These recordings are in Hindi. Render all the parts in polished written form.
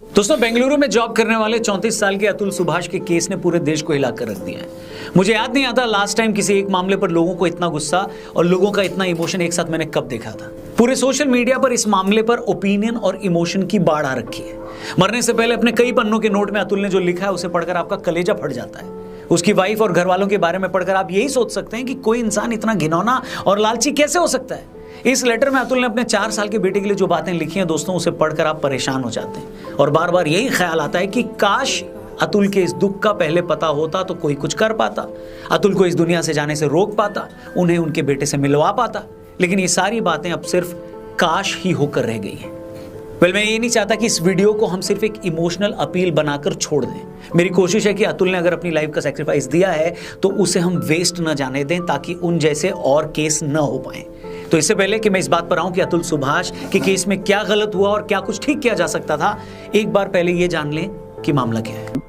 दोस्तों, बेंगलुरु में जॉब करने वाले 34 साल के अतुल सुभाष के केस ने पूरे देश को हिलाकर रख दिया है। मुझे याद नहीं आता लास्ट टाइम किसी एक मामले पर लोगों को इतना गुस्सा और लोगों का इतना इमोशन एक साथ मैंने कब देखा था। पूरे सोशल मीडिया पर इस मामले पर ओपिनियन और इमोशन की बाढ़ आ रखी है। मरने से पहले अपने कई पन्नों के नोट में अतुल ने जो लिखा है उसे पढ़कर आपका कलेजा फट जाता है। उसकी वाइफ और घर वालों के बारे में पढ़कर आप यही सोच सकते हैं कि कोई इंसान इतना घिनौना और लालची कैसे हो सकता है। इस लेटर में अतुल ने अपने 4 साल के बेटे के लिए जो बातें लिखी हैं दोस्तों, उसे पढ़कर आप परेशान हो जाते हैं और बार बार यही ख्याल आता है कि काश अतुल के इस दुख का पहले पता होता तो कोई कुछ कर पाता, अतुल को इस दुनिया से जाने से रोक पाता, उन्हें उनके बेटे से मिलवा पाता। लेकिन ये सारी बातें अब सिर्फ काश ही होकर रह गई हैं। मैं ये नहीं चाहता कि इस वीडियो को हम सिर्फ एक इमोशनल अपील बनाकर छोड़ दें। मेरी कोशिश है कि अतुल ने अगर अपनी लाइफ का सैक्रिफाइस दिया है तो उसे हम वेस्ट न जाने दें, ताकि उन जैसे और केस न हो पाए। तो इससे पहले कि मैं इस बात पर आऊं कि अतुल सुभाष के केस में क्या गलत हुआ और क्या कुछ ठीक किया जा सकता था, एक बार पहले ये जान लें कि मामला क्या है।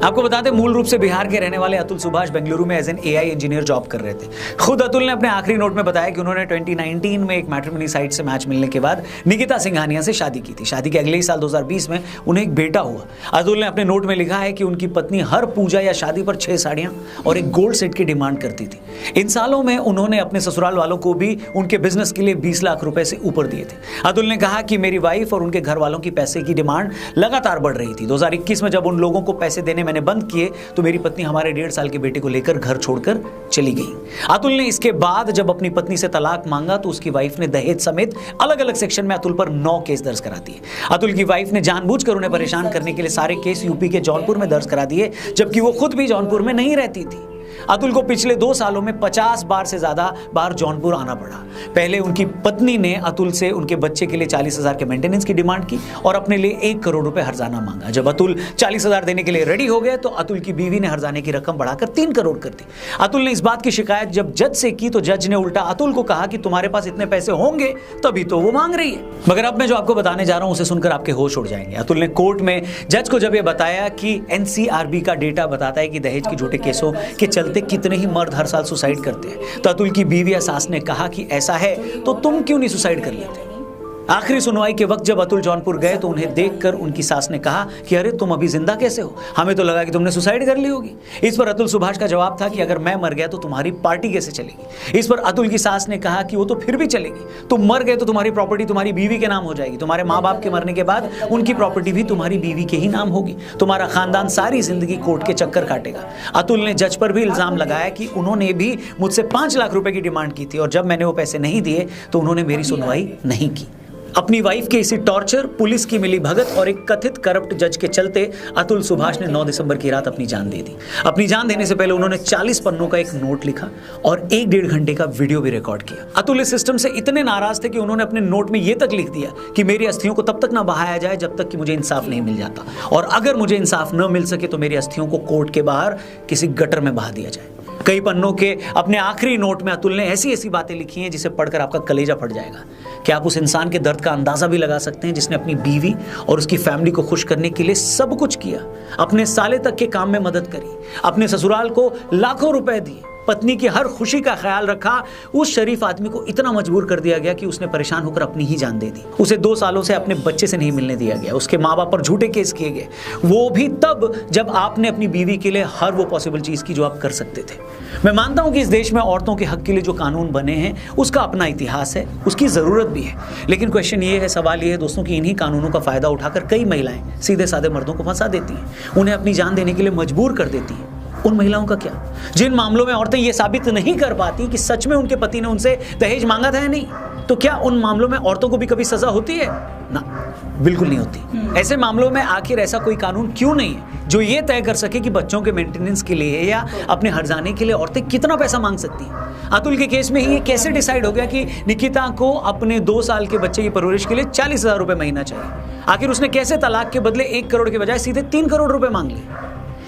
आपको बता दें, मूल रूप से बिहार के रहने वाले अतुल सुभाष बेंगलुरु में as an AI engineer job कर रहे थे। खुद अतुल ने अपने आखिरी नोट में बताया कि उन्होंने 2019 में एक मैट्रिमोनी साइट से मैच मिलने के बाद निकिता सिंघानिया से शादी की थी। शादी के अगले ही साल 2020 में उन्हें एक बेटा हुआ। अतुल ने अपने नोट में लिखा है कि उनकी पत्नी हर पूजा या शादी पर 6 साड़ियां और एक गोल्ड सेट की डिमांड करती थी। इन सालों में उन्होंने अपने ससुराल वालों को भी उनके बिजनेस के लिए 20 लाख रुपए से ऊपर दिए थे। अतुल ने कहा कि मेरी वाइफ और उनके घर वालों की पैसे की डिमांड लगातार बढ़ रही थी। 2021 में जब उन लोगों को पैसे देने मैंने बंद किए तो मेरी पत्नी हमारे 1.5 साल के बेटे को लेकर घर छोड़कर चली गई। अतुल ने इसके बाद जब अपनी पत्नी से तलाक मांगा तो उसकी वाइफ ने दहेज समेत अलग अलग सेक्शन में अतुल पर 9 केस दर्ज करा दिए। अतुल की वाइफ ने जानबूझकर उन्हें परेशान करने के लिए सारे केस यूपी के जौनपुर में दर्ज करा दिए, जबकि वो खुद भी जौनपुर में नहीं रहती थी। अतुल को पिछले 2 सालों में 50 बार से ज्यादा बार जौनपुर आना पड़ा। पहले उनकी पत्नी ने अतुल से उनके बच्चे के लिए 40,000 के मेंटेनेंस की डिमांड की और अपने लिए 1 करोड़ रुपए हर्जाना मांगा। जब अतुल 40,000 देने के लिए रेडी हो गए तो अतुल की बीवी ने हर्जाने की रकम बढ़ाकर 3 करोड़ कर दी। अतुल ने इस बात की शिकायत जब जज से की तो जज ने उल्टा अतुल को कहा कि तुम्हारे पास इतने पैसे होंगे तभी तो वो मांग रही है। मगर अब मैं जो आपको बताने जा रहा हूं उसे सुनकर आपके होश उड़ जाएंगे। अतुल ने कोर्ट में जज को जब यह बताया कि एनसीआरबी का डेटा बताता है कि दहेज के झूठे केसों के चलते कितने ही मर्द हर साल सुसाइड करते हैं, तो अतुल की बीवी या सास ने कहा कि ऐसा है तो तुम क्यों नहीं सुसाइड कर लेते। आखिरी सुनवाई के वक्त जब अतुल जौनपुर गए तो उन्हें देखकर उनकी सास ने कहा कि अरे तुम अभी जिंदा कैसे हो, हमें तो लगा कि तुमने सुसाइड कर ली होगी। इस पर अतुल सुभाष का जवाब था कि अगर मैं मर गया तो तुम्हारी पार्टी कैसे चलेगी। इस पर अतुल की सास ने कहा कि वो तो फिर भी चलेगी, तुम मर गए तो तुम्हारी प्रॉपर्टी तुम्हारी बीवी के नाम हो जाएगी, तुम्हारे माँ बाप के मरने के बाद उनकी प्रॉपर्टी भी तुम्हारी बीवी के ही नाम होगी, तुम्हारा खानदान सारी जिंदगी कोर्ट के चक्कर काटेगा। अतुल ने जज पर भी इल्जाम लगाया कि उन्होंने भी मुझसे 5 लाख रुपए की डिमांड की थी और जब मैंने वो पैसे नहीं दिए तो उन्होंने मेरी सुनवाई नहीं की। अपनी वाइफ के इसी टॉर्चर, पुलिस की मिली भगत और एक कथित करप्ट जज के चलते अतुल सुभाष ने 9 दिसंबर की रात अपनी जान दे दी। अपनी जान देने से पहले उन्होंने 40 पन्नों का एक नोट लिखा और 1-1.5 घंटे का वीडियो भी रिकॉर्ड किया। अतुल इस सिस्टम से इतने नाराज थे कि उन्होंने अपने नोट में यह तक लिख दिया कि मेरी अस्थियों को तब तक ना बहाया जाए जब तक कि मुझे इंसाफ नहीं मिल जाता, और अगर मुझे इंसाफ न मिल सके तो मेरी अस्थियों को कोर्ट के बाहर किसी गटर में बहा दिया जाए। कई पन्नों के अपने आखिरी नोट में अतुल ने ऐसी ऐसी बातें लिखी हैं जिसे पढ़कर आपका कलेजा फट जाएगा। क्या आप उस इंसान के दर्द का अंदाजा भी लगा सकते हैं जिसने अपनी बीवी और उसकी फैमिली को खुश करने के लिए सब कुछ किया, अपने साले तक के काम में मदद करी, अपने ससुराल को लाखों रुपए दिए, पत्नी की हर खुशी का ख्याल रखा। उस शरीफ आदमी को इतना मजबूर कर दिया गया कि उसने परेशान होकर अपनी ही जान दे दी। उसे 2 सालों से अपने बच्चे से नहीं मिलने दिया गया, उसके माँ बाप पर झूठे केस किए गए, वो भी तब जब आपने अपनी बीवी के लिए हर वो पॉसिबल चीज की जो आप कर सकते थे। मैं मानता हूं कि इस देश में औरतों के हक के लिए जो कानून बने हैं उसका अपना इतिहास है, उसकी जरूरत भी है, लेकिन क्वेश्चन ये है, सवाल ये है दोस्तों कि इन्हीं कानूनों का फायदा उठाकर कई महिलाएं सीधे साधे मर्दों को फंसा देती हैं, उन्हें अपनी जान देने के लिए मजबूर कर देती हैं। उन महिलाओं का क्या जिन मामलों में औरतें ये साबित नहीं कर पाती कि सच में उनके पति ने उनसे दहेज मांगा था या नहीं, तो क्या उन मामलों में औरतों को भी कभी सजा होती है? ना, बिल्कुल नहीं होती। ऐसे मामलों में आखिर ऐसा कोई कानून क्यों नहीं है जो ये तय कर सके कि बच्चों के मेंटेनेंस के लिए या अपने हर्जाने के लिए औरतें कितना पैसा मांग सकती हैं? अतुल के केस में ही ये कैसे डिसाइड हो गया कि निकिता को अपने 2 साल के बच्चे की परवरिश के लिए 40,000 रुपए महीना चाहिए? आखिर उसने कैसे तलाक के बदले 1 करोड़ के बजाय सीधे 3 करोड़ रुपए मांग लिए?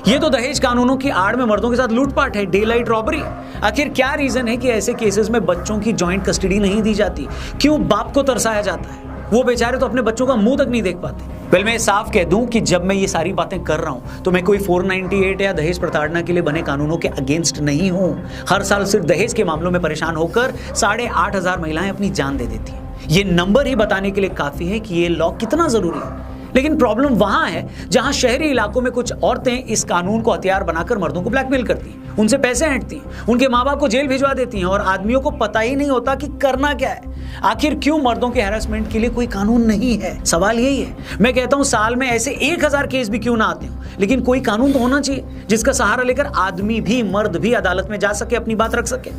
ये तो दहेज कानूनों की आड़ में मर्दों के साथ लूटपाट है, डे लाइट रॉबरी। आखिर क्या रीजन है कि ऐसे केसेस में बच्चों की जॉइंट कस्टडी नहीं दी जाती? क्यों बाप को तरसाया जाता है? वो बेचारे तो अपने बच्चों का मुंह तक नहीं देख पाते। मैं साफ कह दूं कि जब मैं ये सारी बातें कर रहा हूं तो मैं कोई 498 या दहेज प्रताड़ना के लिए बने कानूनों के अगेंस्ट नहीं हूं। हर साल सिर्फ दहेज के मामलों में परेशान होकर 8,500 महिलाएं अपनी जान दे देती हैं। ये नंबर ही बताने के लिए काफी है कि ये लॉ कितना जरूरी है। लेकिन प्रॉब्लम वहां है जहां शहरी इलाकों में कुछ औरतें इस कानून को हथियार बनाकर मर्दों को ब्लैकमेल करती हैं, उनसे पैसे ऐंठती हैं, उनके माँ बाप को जेल भिजवा देती हैं और आदमियों को पता ही नहीं होता कि करना क्या है। आखिर क्यों मर्दों के हैरेसमेंट के लिए कोई कानून नहीं है? सवाल यही है। मैं कहता हूं साल में ऐसे 1000 केस भी क्यों ना आते हो, लेकिन कोई कानून तो होना चाहिए जिसका सहारा लेकर आदमी भी, मर्द भी अदालत में जा सके, अपनी बात रख सके।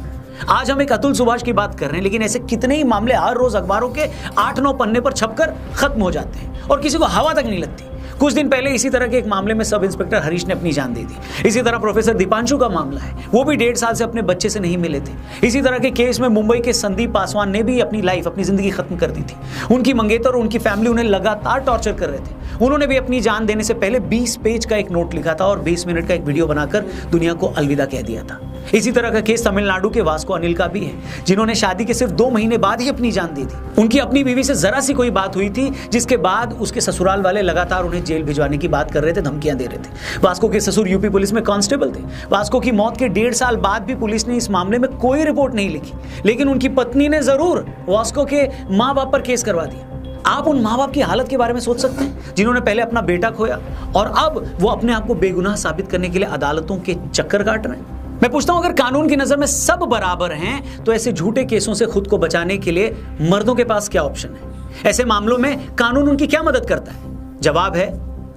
आज हम एक अतुल सुभाष की बात कर रहे हैं, लेकिन ऐसे कितने ही मामले हर रोज अखबारों के 8-9 पन्ने पर छपकर खत्म हो जाते हैं और किसी को हवा तक नहीं लगती। कुछ दिन पहले इसी तरह के एक मामले में सब इंस्पेक्टर हरीश ने अपनी जान दे दी। इसी तरह प्रोफेसर दीपांशु का मामला है, वो भी 1.5 साल से अपने बच्चे से नहीं मिले थे। इसी तरह के केस में मुंबई के संदीप पासवान ने भी अपनी जिंदगी खत्म कर दी थी। उनकी मंगेतर और उनकी फैमिली उन्हें लगातार टॉर्चर कर रहे थे। उन्होंने भी अपनी जान देने से पहले 20 पेज का एक नोट लिखा था और 20 मिनट का एक वीडियो बनाकर दुनिया को अलविदा कह दिया था। इसी तरह का केस तमिलनाडु के वास्को अनिल का भी है, जिन्होंने शादी के सिर्फ 2 महीने बाद ही अपनी जान दी थी। उनकी अपनी बीवी से जरा सी कोई बात हुई थी, जिसके बाद उसके ससुराल वाले लगातार उन्हें जेल भिजवाने की बात कर रहे थे, धमकियां दे रहे थे। वास्को के ससुर यूपी पुलिस में कांस्टेबल थे। वास्को की मौत के 1.5 साल बाद भी पुलिस ने इस मामले में कोई रिपोर्ट नहीं लिखी, लेकिन उनकी पत्नी ने जरूर वास्को के माँ बाप पर केस करवा दिया। आप उन माँ बाप की हालत के बारे में सोच सकते हैं, जिन्होंने पहले अपना बेटा खोया और अब वो अपने आप को बेगुनाह साबित करने के लिए अदालतों के चक्कर काट रहे हैं। मैं पूछता हूं, अगर कानून की नजर में सब बराबर हैं, तो ऐसे झूठे केसों से खुद को बचाने के लिए मर्दों के पास क्या ऑप्शन है? ऐसे मामलों में कानून उनकी क्या मदद करता है? जवाब है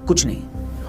कुछ नहीं।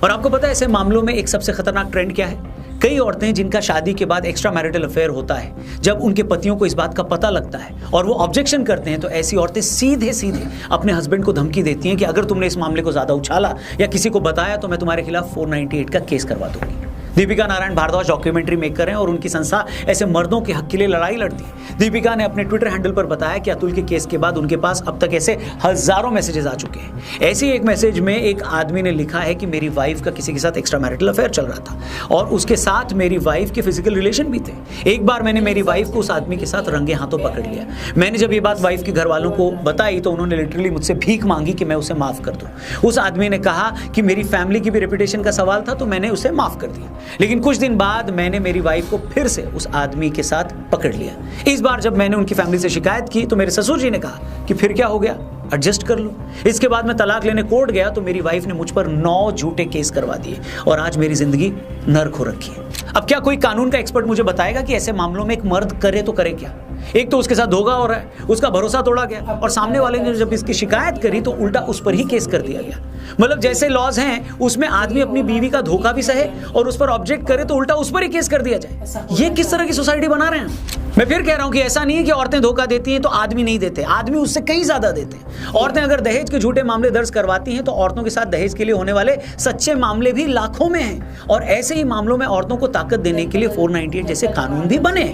और आपको पता है ऐसे मामलों में एक सबसे खतरनाक ट्रेंड क्या है? कई औरतें जिनका शादी के बाद एक्स्ट्रा मैरिटल अफेयर होता है, जब उनके पतियों को इस बात का पता लगता है और वो ऑब्जेक्शन करते हैं, तो ऐसी औरतें सीधे अपने हस्बैंड को धमकी देती हैं कि अगर तुमने इस मामले को ज्यादा उछाला या किसी को बताया तो मैं तुम्हारे खिलाफ 498 का केस करवा दूंगी। दीपिका नारायण भारद्वाज डॉक्यूमेंट्री मेकर हैं और उनकी संस्था ऐसे मर्दों के हक के लिए लड़ाई लड़ती है। दीपिका ने अपने ट्विटर हैंडल पर बताया कि अतुल के केस के बाद उनके पास अब तक ऐसे हजारों मैसेजेस आ चुके हैं। ऐसे एक मैसेज में एक आदमी ने लिखा है कि मेरी वाइफ का किसी के साथ एक्स्ट्रा मैरिटल अफेयर चल रहा था और उसके साथ मेरी वाइफ के फिजिकल रिलेशन भी थे। एक बार मैंने मेरी वाइफ को उस आदमी के साथ रंगे हाथों पकड़ लिया। मैंने जब ये बात वाइफ के घर वालों को बताई तो उन्होंने लिटरली मुझसे भीख मांगी कि मैं उसे माफ कर दूं। उस आदमी ने कहा कि मेरी फैमिली की भी रेपुटेशन का सवाल था, तो मैंने उसे माफ कर दिया। लेकिन कुछ दिन बाद मैंने मेरी वाइफ को फिर से उस आदमी के साथ पकड़ लिया। इस बार जब मैंने उनकी फैमिली से शिकायत की तो मेरे ससुर जी ने कहा कि फिर क्या हो गया, एडजस्ट कर लो। इसके बाद मैं तलाक लेने कोर्ट गया तो मेरी वाइफ ने मुझ पर 9 झूठे केस करवा दिए और आज मेरी जिंदगी नर्क हो रखी है। अब क्या कोई कानून का एक्सपर्ट मुझे बताएगा कि ऐसे मामलों में एक मर्द करे तो करे क्या? एक तो उसके साथ धोखा हो रहा है, उसका भरोसा तोड़ा गया और सामने वाले ने जब इसकी शिकायत करी तो उल्टा उस पर ही केस कर दिया गया। मतलब जैसे लॉज हैं उसमें आदमी अपनी बीवी का धोखा भी सहे और उस पर ऑब्जेक्ट करे तो उल्टा उस पर ही केस कर दिया जाए। ये किस तरह की सोसाइटी बना रहे हैं? मैं फिर कह रहा हूं कि ऐसा नहीं है कि औरतें धोखा देती हैं तो आदमी नहीं देते, आदमी उससे कहीं ज्यादा देते हैं। औरतें अगर दहेज के झूठे मामले दर्ज करवाती हैं तो औरतों के साथ दहेज के लिए होने वाले सच्चे मामले भी लाखों में हैं और ऐसे ही मामलों में औरतों को ताकत देने के लिए 498 जैसे कानून भी बने।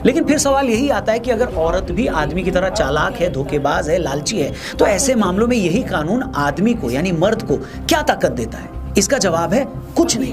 लेकिन फिर सवाल यही आता है कि अगर औरत भी आदमी की तरह चालाक है, धोखेबाज है, लालची है, तो ऐसे मामलों में यही कानून आदमी को यानी मर्द को क्या ताकत देता है? इसका जवाब है कुछ नहीं।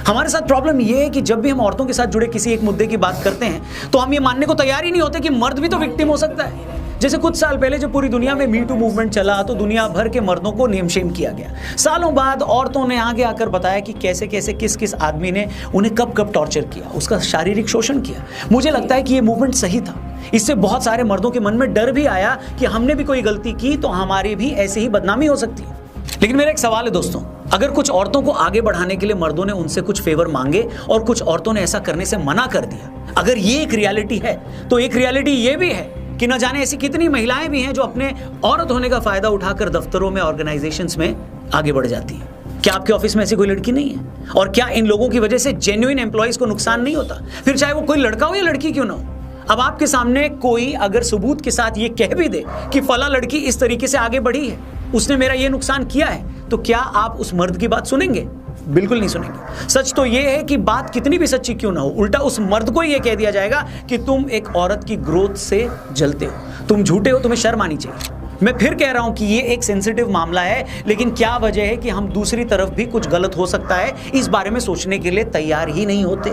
हमारे साथ प्रॉब्लम यह है कि जब भी हम औरतों के साथ जुड़े किसी एक मुद्दे की बात करते हैं तो हम ये मानने को तैयार ही नहीं होते कि मर्द भी तो विक्टिम हो सकता है। जैसे कुछ साल पहले जब पूरी दुनिया में मी टू मूवमेंट चला तो दुनिया भर के मर्दों को नेम शेम किया गया। सालों बाद औरतों ने आगे आकर बताया कि कैसे कैसे किस किस आदमी ने उन्हें कब कब टॉर्चर किया, उसका शारीरिक शोषण किया। मुझे लगता है कि ये मूवमेंट सही था। इससे बहुत सारे मर्दों के मन में डर भी आया कि हमने भी कोई गलती की तो हमारी भी ऐसे ही बदनामी हो सकती है। लेकिन मेरा एक सवाल है दोस्तों, अगर कुछ औरतों को आगे बढ़ाने के लिए मर्दों ने उनसे कुछ फेवर मांगे और कुछ औरतों ने ऐसा करने से मना कर दिया, अगर ये एक रियलिटी है तो एक रियलिटी ये भी है कि न जाने ऐसी कितनी महिलाएं भी हैं जो अपने औरत होने का फायदा उठाकर दफ्तरों में, ऑर्गेनाइजेशंस में आगे बढ़ जाती हैं। क्या आपके ऑफिस में ऐसी कोई लड़की नहीं है? और क्या इन लोगों की वजह से जेन्युइन एम्प्लॉइज को नुकसान नहीं होता? फिर चाहे वो कोई लड़का हो या लड़की क्यों ना हो। अब आपके सामने कोई अगर सबूत के साथ ये कह भी दे कि फला लड़की इस तरीके से आगे बढ़ी है, उसने मेरा ये नुकसान किया है, तो क्या आप उस मर्द की बात सुनेंगे? बिल्कुल नहीं सुनेंगे। सच तो ये है कि बात कितनी भी सच्ची क्यों ना हो, उल्टा उस मर्द को ये कह दिया जाएगा कि तुम एक औरत की ग्रोथ से जलते हो, तुम झूठे हो, तुम्हें शर्म आनी चाहिए। मैं फिर कह रहा हूं कि ये एक सेंसिटिव मामला है, लेकिन क्या वजह है कि हम दूसरी तरफ भी कुछ गलत हो सकता है इस बारे में सोचने के लिए तैयार ही नहीं होते।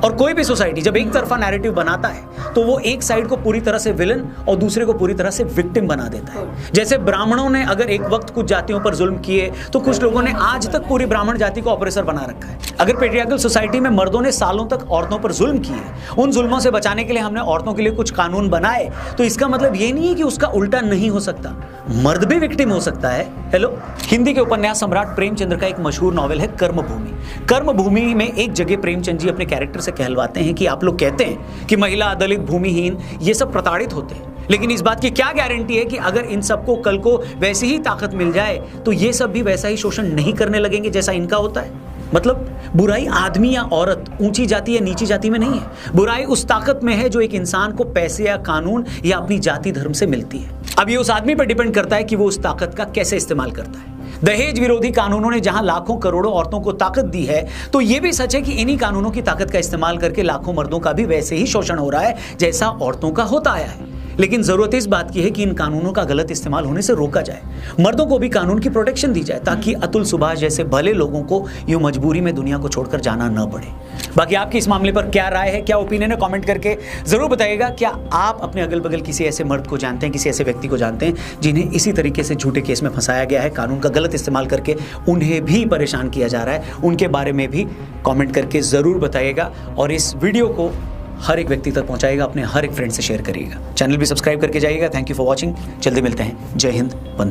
और कोई भी सोसाइटी जब एक तरफा नैरेटिव बनाता है तो वो एक साइड को पूरी तरह से विलन और दूसरे को पूरी तरह से विक्टिम बना देता है। जैसे ब्राह्मणों ने अगर एक वक्त कुछ जातियों पर जुल्म किए तो कुछ लोगों ने आज तक पूरी ब्राह्मण जाति को ऑपरेसर बना रखा है। अगर पेट्रियार्कल सोसाइटी में मर्दों ने सालों तक औरतों पर जुल्म किए, उन जुल्मों से बचाने के लिए हमने औरतों के लिए कुछ कानून बनाए, तो इसका मतलब ये नहीं है कि उसका उल्टा नहीं हो सकता, मर्द भी विक्टिम हो सकता है। हेलो, हिंदी के उपन्यास सम्राट प्रेमचंद्र का एक मशहूर नॉवेल है कर्मभूमि। कर्मभूमि में एक जगह प्रेमचंद जी अपने कैरेक्टर से कहलवाते हैं कि आप लोग कहते हैं कि महिला, दलित, भूमिहीन ये सब प्रताड़ित होते हैं, लेकिन इस बात की क्या गारंटी है कि अगर इन सबको कल को वैसी ही ताकत मिल जाए तो ये सब भी वैसा ही शोषण नहीं करने लगेंगे जैसा इनका होता है। मतलब बुराई आदमी या औरत, ऊंची जाति या नीची जाति में नहीं है। बुराई उस ताकत में है जो एक इंसान को पैसे या कानून या अपनी जाति धर्म से मिलती है। अब ये उस आदमी पर डिपेंड करता है कि वो उस ताकत का कैसे इस्तेमाल करता है। दहेज विरोधी कानूनों ने जहां लाखों करोड़ों औरतों को ताकत दी है, तो यह भी सच है कि इन्हीं कानूनों की ताकत का इस्तेमाल करके लाखों मर्दों का भी वैसे ही शोषण हो रहा है जैसा औरतों का होता आया है। लेकिन जरूरत इस बात की है कि इन कानूनों का गलत इस्तेमाल होने से रोका जाए, मर्दों को भी कानून की प्रोटेक्शन दी जाए, ताकि अतुल सुभाष जैसे भले लोगों को यूं मजबूरी में दुनिया को छोड़कर जाना न पड़े। बाकी आपकी इस मामले पर क्या राय है, क्या ओपिनियन है, कमेंट करके जरूर बताइएगा। क्या आप अपने अगल बगल किसी ऐसे मर्द को जानते हैं, किसी ऐसे व्यक्ति को जानते हैं जिन्हें इसी तरीके से झूठे केस में फंसाया गया है, कानून का गलत इस्तेमाल करके उन्हें भी परेशान किया जा रहा है? उनके बारे में भी कमेंट करके जरूर बताइएगा और इस वीडियो को हर एक व्यक्ति तक पहुंचाएगा, अपने हर एक फ्रेंड से शेयर करिएगा। चैनल भी सब्सक्राइब करके जाइएगा। Thank you for watching. जल्दी मिलते हैं। जय हिंद, वंदे